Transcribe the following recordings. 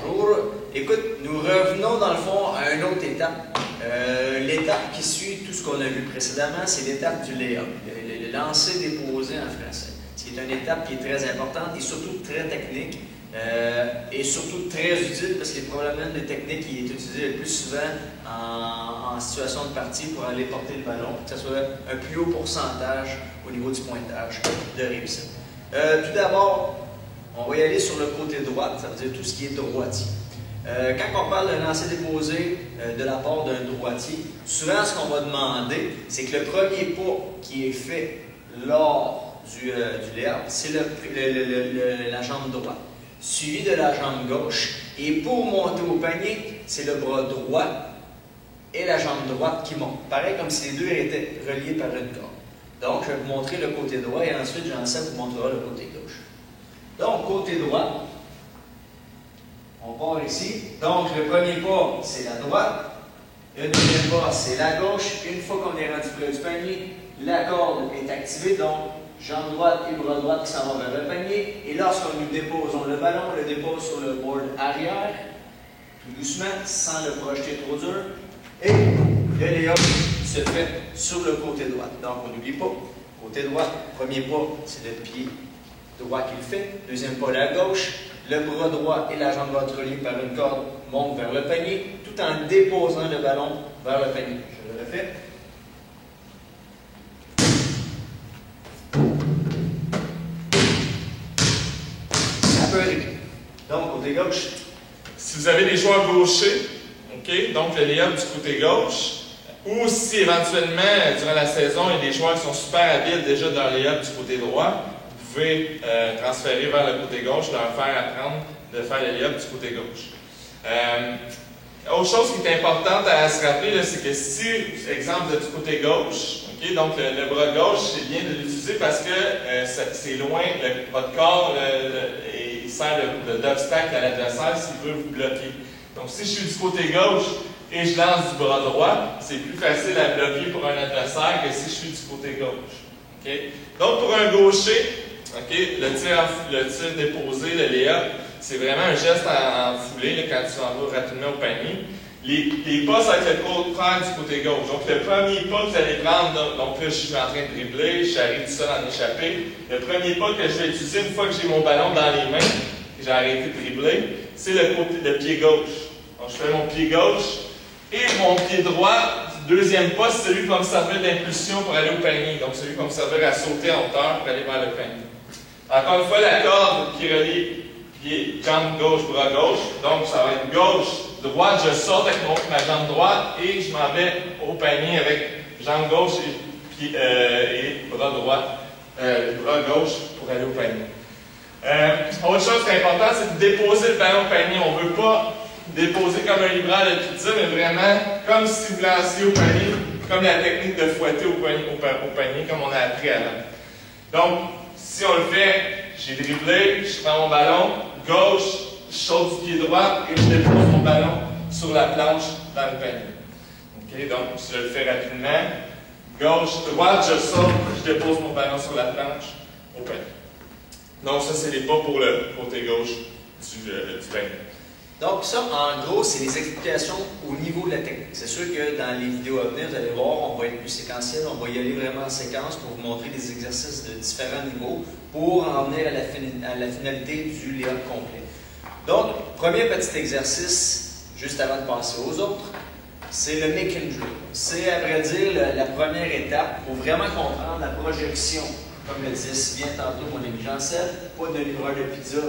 bonjour. Écoute, nous revenons dans le fond à une autre étape. L'étape qui suit tout ce qu'on a vu précédemment, c'est l'étape du lay-up, le lancer-déposer en français. C'est une étape qui est très importante et surtout très technique et surtout très utile parce qu'il y a probablement une technique qui est utilisée le plus souvent en situation de partie pour aller porter le ballon, pour que ce soit un plus haut pourcentage au niveau du pointage de réussite. Tout d'abord, on va y aller sur le côté droit, ça veut dire tout ce qui est droitier. Quand on parle d'un lancer-déposé de la part d'un droitier, souvent ce qu'on va demander, c'est que le premier pas qui est fait lors du lay-up, c'est la jambe droite, suivi de la jambe gauche. Et pour monter au panier, c'est le bras droit et la jambe droite qui montent. Pareil comme si les deux étaient reliés par une corde. Donc, je vais vous montrer le côté droit et ensuite, Jean-Seb vous montrera le côté gauche. Donc, côté droit, on part ici. Donc, le premier pas, c'est la droite. Le deuxième pas, c'est la gauche. Une fois qu'on est rendu près du panier, la corde est activée. Donc, jambe droite et bras droit qui s'en vont vers le panier. Et lorsqu'on nous déposons le ballon, on le dépose sur le board arrière, tout doucement, sans le projeter trop dur. Et le lay-up se fait sur le côté droit. Donc, on n'oublie pas, côté droit, premier pas, c'est le pied droit qui le fait. Deuxième pas, la gauche. Le bras droit et la jambe droite reliés par une corde montent vers le panier, tout en déposant le ballon vers le panier. Je le refais. Ça peut arriver. Donc, côté gauche. Si vous avez des joueurs gauchers, okay, donc le lay-up du côté gauche, ou si éventuellement, durant la saison, il y a des joueurs qui sont super habiles déjà dans le lay-up du côté droit, vous pouvez transférer vers le côté gauche, leur faire apprendre de faire le lay-up du côté gauche. Autre chose qui est importante à se rappeler, c'est que si, exemple, vous êtes du côté gauche, okay, donc le bras gauche, c'est bien de l'utiliser parce que c'est loin, votre corps il sert d'obstacle à l'adversaire s'il veut vous bloquer. Donc si je suis du côté gauche et je lance du bras droit, c'est plus facile à bloquer pour un adversaire que si je suis du côté gauche. Okay? Donc pour un gaucher, okay, le tir déposé, le lay-up, c'est vraiment un geste en foulée là, quand tu en vas rapidement au panier. Les pas, ça va être le contraire du côté gauche. Donc le premier pas que vous allez prendre, là, donc là je suis en train de dribbler, j'arrive tout seul à en échapper. Le premier pas que je vais utiliser une fois que j'ai mon ballon dans les mains, que j'ai arrêté de dribbler, c'est le pied gauche. Donc je fais mon pied gauche et mon pied droit. Deuxième pas, c'est celui qui va me servir d'impulsion pour aller au panier. Donc celui qui va me servir à sauter en hauteur pour aller vers le panier. Encore une fois, la corde qui relie pied, jambe gauche, bras gauche. Donc, ça va être gauche, droite. Je saute avec ma jambe droite et je m'en vais au panier avec jambe gauche et bras droit, bras gauche pour aller au panier. Autre chose qui est importante, c'est de déposer le ballon au panier. On ne veut pas déposer comme un libraire de pizza, mais vraiment comme si vous lanciez au panier, comme la technique de fouetter au panier comme on a appris avant. Donc, si on le fait, j'ai dribblé, je prends mon ballon, gauche, je saute du pied droit et je dépose mon ballon sur la planche dans le panier. Okay, donc, si je le fais rapidement, gauche, droite, je saute, je dépose mon ballon sur la planche au panier. Donc, ça, c'est les pas pour le côté gauche du panier. Donc ça, en gros, c'est les explications au niveau de la technique. C'est sûr que dans les vidéos à venir, vous allez voir, on va être plus séquentiel, on va y aller vraiment en séquence pour vous montrer des exercices de différents niveaux pour en venir à la finalité du lay-up complet. Donc, premier petit exercice, juste avant de passer aux autres, c'est le make and drill. C'est, à vrai dire, la première étape pour vraiment comprendre la projection. Comme le disait si bien tantôt mon ami Jean-Seb, pas de livreur de pizza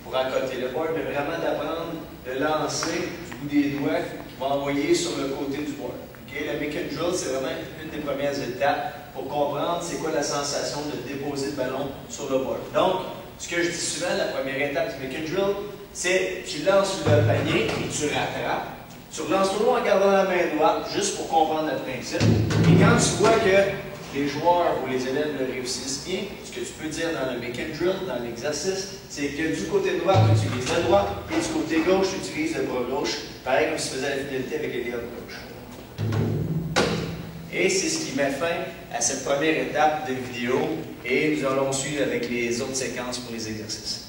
pour accoter le board, mais vraiment d'apprendre de lancer du bout des doigts qui va envoyer sur le côté du board. Okay? Le make and drill, c'est vraiment une des premières étapes pour comprendre c'est quoi la sensation de déposer le ballon sur le board. Donc, ce que je dis souvent, la première étape du make and drill, c'est tu lances le panier et tu rattrapes. Tu relances toujours en gardant la main droite, juste pour comprendre le principe. Et quand tu vois que les joueurs ou les élèves le réussissent bien, ce que tu peux dire dans le make and drill, dans l'exercice, c'est que du côté droit, tu utilises le droit, et du côté gauche, tu utilises le bras gauche, pareil comme si tu faisais la fidélité avec les lay-up gauche. Et c'est ce qui met fin à cette première étape de vidéo, et nous allons suivre avec les autres séquences pour les exercices.